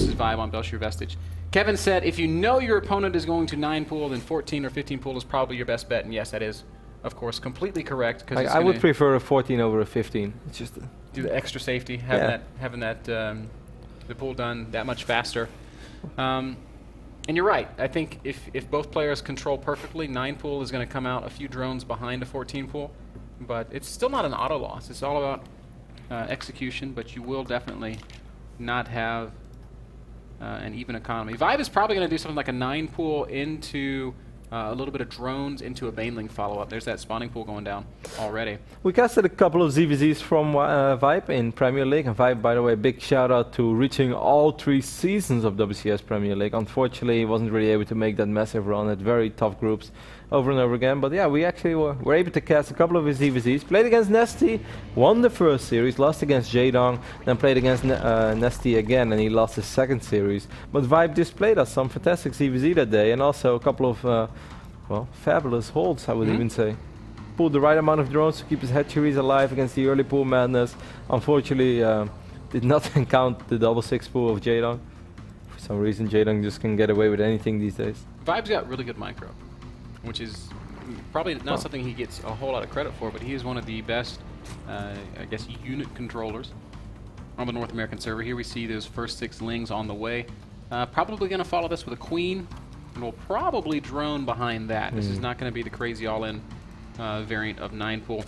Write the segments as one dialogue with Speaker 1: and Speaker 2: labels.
Speaker 1: versus Vibe on Belshire Vestige. Kevin said, if you know your opponent is going to 9 pool, then 14 or 15 pool is probably your best bet. And yes, that is, of course, completely correct.
Speaker 2: I would prefer a 14 over a 15. It's just
Speaker 1: do the extra safety, having that the pool done that much faster. And you're right. I think if both players control perfectly, 9 pool is going to come out a few drones behind a 14 pool. But it's still not an auto loss. It's all about execution, but you will definitely not have an even economy. Vibe is probably going to do something like a 9 pool into a little bit of drones into a Baneling follow-up. There's that spawning pool going down already.
Speaker 2: We casted a couple of ZVZs from Vibe in Premier League. And Vibe, by the way, big shout out to reaching all 3 seasons of WCS Premier League. Unfortunately, he wasn't really able to make that massive run at very tough groups over and over again. But yeah, we actually were able to cast a couple of his ZVZs. Played against Nesty, won the first series, lost against Jaedong, then played against Nesty again, and he lost his second series. But Vibe displayed us some fantastic ZVZ that day, and also a couple of well, fabulous holds, I would even say. Pulled the right amount of drones to keep his hatcheries alive against the early pool madness. Unfortunately, did not count the double 6 pool of Jaedong. For some reason, Jaedong just can get away with anything these days.
Speaker 1: Vibe's got really good micro, which is probably not something he gets a whole lot of credit for, but he is one of the best, I guess, unit controllers on the North American server. Here we see those first 6 lings on the way. Probably going to follow this with a queen, and we'll probably drone behind that. This is not going to be the crazy all-in variant of 9 pool.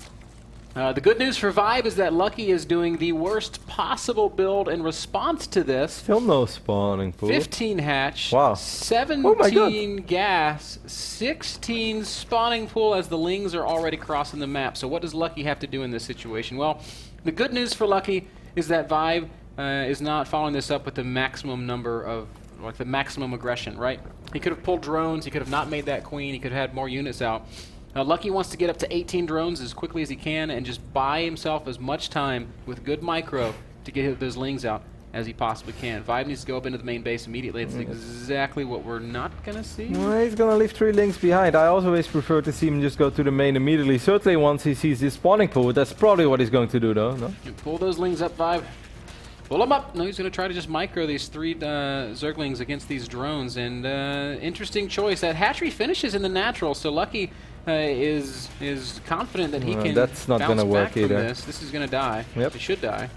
Speaker 1: The good news for Vibe is that Lucky is doing the worst possible build in response to this.
Speaker 2: Still no spawning pool.
Speaker 1: 15 hatch,
Speaker 2: wow.
Speaker 1: 17 gas, 16 spawning pool as the lings are already crossing the map. So what does Lucky have to do in this situation? Well, the good news for Lucky is that Vibe is not following this up with the maximum number of, like the maximum aggression, right? He could have pulled drones, he could have not made that queen, he could have had more units out. Lucky wants to get up to 18 drones as quickly as he can and just buy himself as much time with good micro to get those lings out as he possibly can. Vibe needs to go up into the main base immediately. It's exactly what we're not going to see.
Speaker 2: Well, he's going to leave 3 lings behind. I always prefer to see him just go to the main immediately. Certainly once he sees his spawning pool. That's probably what he's going to do, though. No?
Speaker 1: You pull those lings up, Vibe. Pull them up. No, he's going to try to just micro these 3 Zerglings against these drones. And interesting choice. That hatchery finishes in the natural, so Lucky is confident that he can
Speaker 2: that's not
Speaker 1: bounce
Speaker 2: gonna work
Speaker 1: back from
Speaker 2: either.
Speaker 1: this. Is going to die.
Speaker 2: Yep.
Speaker 1: It should die.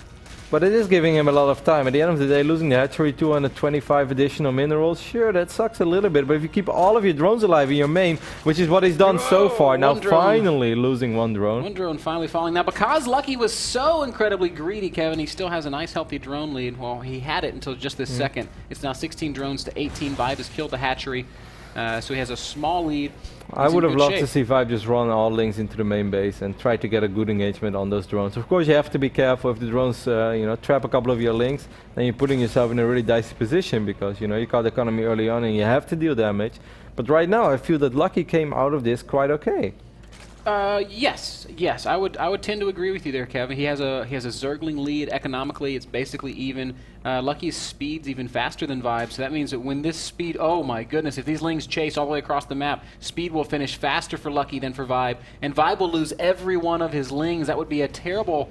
Speaker 2: But it is giving him a lot of time. At the end of the day, losing the hatchery, 225 additional minerals, sure, that sucks a little bit. But if you keep all of your drones alive in your main, which is what he's done so far, now finally losing 1 drone.
Speaker 1: 1 drone finally falling. Now, because Lucky was so incredibly greedy, Kevin, he still has a nice, healthy drone lead. Well, he had it until just this second. It's now 16 drones to 18. Vibe has killed the hatchery, so he has a small lead.
Speaker 2: I would have loved to see Vibe just run all lings into the main base and try to get a good engagement on those drones. Of course, you have to be careful if the drones, you know, trap a couple of your lings, then you're putting yourself in a really dicey position because, you know, you got economy early on and you have to deal damage. But right now, I feel that Lucky came out of this quite okay.
Speaker 1: Yes, I would tend to agree with you there, Kevin. He has a Zergling lead economically. It's basically even. Lucky's speed's even faster than Vibe, so that means that when this speed, oh my goodness, if these lings chase all the way across the map, speed will finish faster for Lucky than for Vibe, and Vibe will lose every one of his lings. That would be a terrible.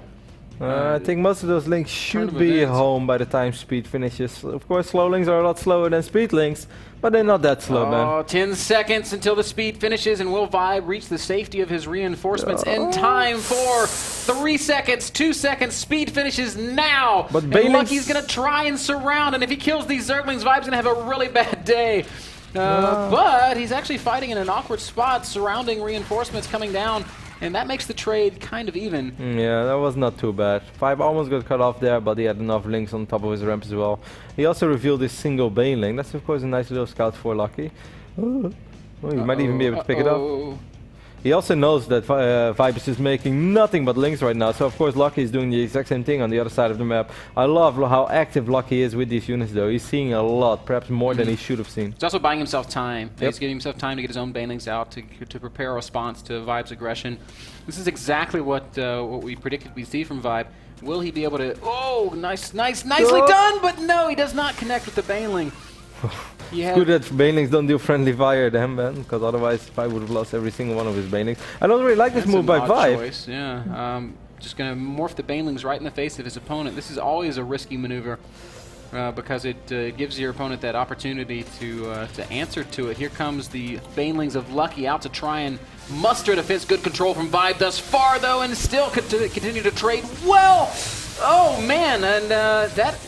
Speaker 2: I think most of those links should be home by the time speed finishes. Of course, slow links are a lot slower than speed links, but they're not that slow, man.
Speaker 1: 10 seconds until the speed finishes, and will Vibe reach the safety of his reinforcements in time for 3 seconds, 2 seconds, speed finishes now.
Speaker 2: But
Speaker 1: Lucky's going to try and surround, and if he kills these Zerglings, Vibe's going to have a really bad day. But he's actually fighting in an awkward spot, surrounding reinforcements coming down. And that makes the trade kind of even.
Speaker 2: Yeah, that was not too bad. Vibe almost got cut off there, but he had enough links on top of his ramp as well. He also revealed his single Bane link. That's of course a nice little scout for Lucky. Well, you might even be able to pick it up. He also knows that Vibe is just making nothing but links right now, so of course Lucky is doing the exact same thing on the other side of the map. I love how active Lucky is with these units though. He's seeing a lot, perhaps more than he should have seen.
Speaker 1: He's also buying himself time. He's giving himself time to get his own banelings out, to prepare a response to Vibe's aggression. This is exactly what we predicted we'd see from Vibe. Will he be able to... Oh, nicely done, but no, he does not connect with the baneling.
Speaker 2: It's good that banelings don't do friendly fire then, man, because otherwise Vibe would have lost every single one of his banelings. I don't really like this move by Vibe.
Speaker 1: Choice, yeah. Just going to morph the banelings right in the face of his opponent. This is always a risky maneuver. because it gives your opponent that opportunity to answer to it. Here comes the Banelings of Lucky out to try and muster defense. Good control from Vibe thus far, though, and still continue to trade well. Oh, man, and that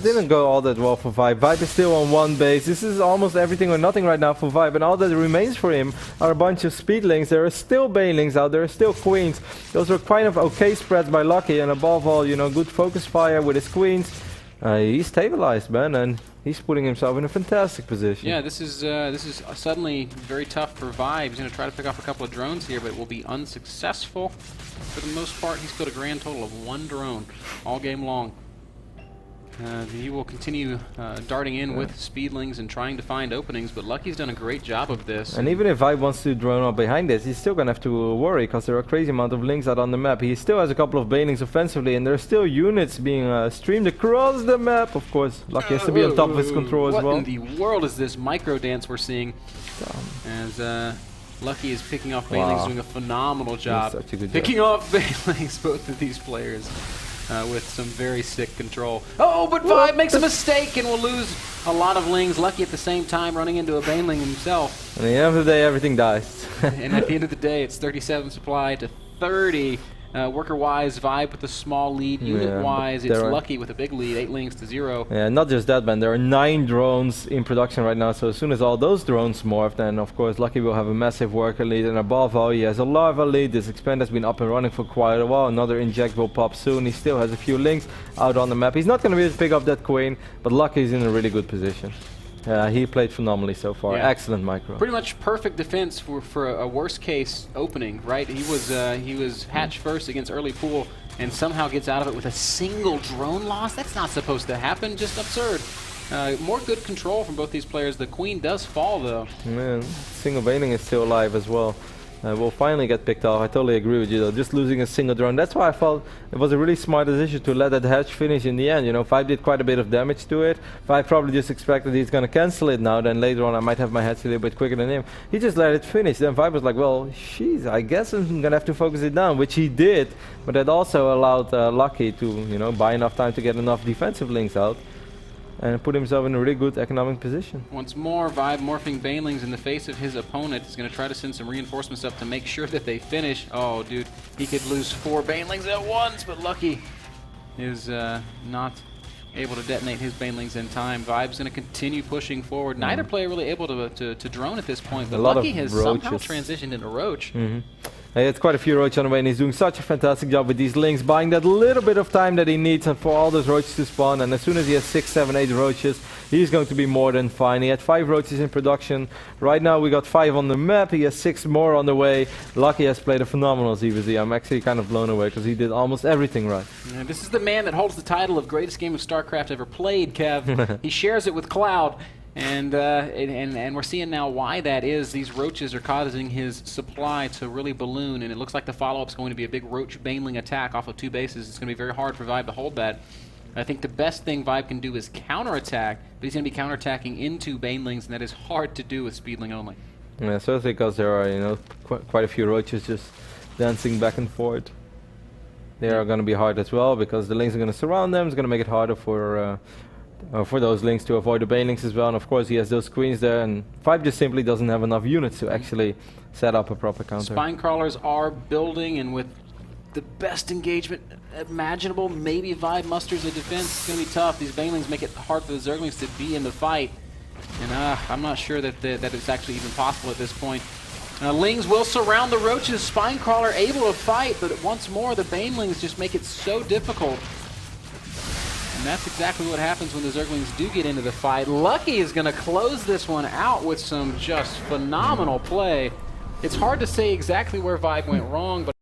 Speaker 2: didn't go all that well for Vibe. Vibe is still on one base. This is almost everything or nothing right now for Vibe, and all that remains for him are a bunch of speedlings. There are still banelings out, there are still queens. Those were kind of okay spreads by Lucky, and above all, you know, good focus fire with his queens. He's stabilized, man, and he's putting himself in a fantastic position.
Speaker 1: Yeah, this is suddenly very tough for Vibe. He's going to try to pick off a couple of drones here, but will be unsuccessful. For the most part, he's got a grand total of 1 drone all game long. He will continue darting in with speedlings and trying to find openings, but Lucky's done a great job of this.
Speaker 2: And even if Vibe wants to drone up behind this, he's still gonna have to worry, because there are a crazy amount of links out on the map. He still has a couple of banelings offensively, and there are still units being streamed across the map. Of course, Lucky has to be on top of his control as well.
Speaker 1: What in the world is this micro dance we're seeing? As Lucky is picking off banelings, doing a phenomenal job.
Speaker 2: Such a good
Speaker 1: picking
Speaker 2: job.
Speaker 1: off banelings, both of these players. With some very sick control. Oh, but Vibe makes a mistake and will lose a lot of lings. Lucky at the same time running into a baneling himself.
Speaker 2: And at the end of the day, everything dies.
Speaker 1: And at the end of the day, it's 37 supply to 30. Worker-wise, Vibe with a small lead. Unit-wise, it's Lucky with a big lead, 8 lings to 0.
Speaker 2: Yeah, not just that, man. There are 9 drones in production right now, so as soon as all those drones morph, then of course Lucky will have a massive worker lead, and above all, he has a larva lead. This expand has been up and running for quite a while. Another inject will pop soon. He still has a few links out on the map. He's not going to be able to pick up that queen, but Lucky is in a really good position. He played phenomenally so far.
Speaker 1: Yeah.
Speaker 2: Excellent micro.
Speaker 1: Pretty much perfect defense for a worst case opening, right? He was hatched first against early pool and somehow gets out of it with a single drone loss. That's not supposed to happen. Just absurd. More good control from both these players. The queen does fall though.
Speaker 2: Man, single baneling is still alive as well. Will finally get picked off. I totally agree with you though. Just losing a single drone. That's why I felt it was a really smart decision to let that hatch finish in the end. You know, Vibe did quite a bit of damage to it. Vibe probably just expected he's going to cancel it now. Then later on I might have my hatch a little bit quicker than him. He just let it finish. Then Vibe was like, well, jeez, I guess I'm going to have to focus it down, which he did. But that also allowed Lucky to, you know, buy enough time to get enough defensive links out. And put himself in a really good economic position.
Speaker 1: Once more, Vibe morphing banelings in the face of his opponent. He's going to try to send some reinforcements up to make sure that they finish. Oh, dude, he could lose 4 banelings at once, but Lucky is not able to detonate his banelings in time. Vibe's going to continue pushing forward. Neither player really able to drone at this point, but Lucky has somehow transitioned into Roach.
Speaker 2: He had quite a few roaches on the way, and he's doing such a fantastic job with these links, buying that little bit of time that he needs for all those roaches to spawn. And as soon as he has 6, 7, 8 roaches, he's going to be more than fine. He had 5 roaches in production. Right now we got 5 on the map. He has 6 more on the way. Lucky has played a phenomenal ZVZ. I'm actually kind of blown away because he did almost everything right.
Speaker 1: Yeah, this is the man that holds the title of greatest game of StarCraft ever played, Kev. He shares it with Cloud. And we're seeing now why that is. These roaches are causing his supply to really balloon, and it looks like the follow-up is going to be a big roach baneling attack off of 2 bases. It's going to be very hard for Vibe to hold that. I think the best thing Vibe can do is counterattack, but he's going to be counterattacking into banelings, and that is hard to do with speedling only.
Speaker 2: Yeah, especially because there are, you know, quite a few roaches just dancing back and forth. They are going to be hard as well because the links are going to surround them. It's going to make it harder for those links to avoid the banelings as well. And of course he has those queens there, and Vibe just simply doesn't have enough units to actually set up a proper counter.
Speaker 1: Spine crawlers are building, and with the best engagement imaginable, maybe Vibe musters a defense. It's going to be tough. These banelings make it hard for the Zerglings to be in the fight, and I'm not sure that it's actually even possible at this point. Lings will surround the roaches. Spine crawler able to fight, but once more the banelings just make it so difficult. And that's exactly what happens when the Zerglings do get into the fight. Lucky is going to close this one out with some just phenomenal play. It's hard to say exactly where Vibe went wrong, but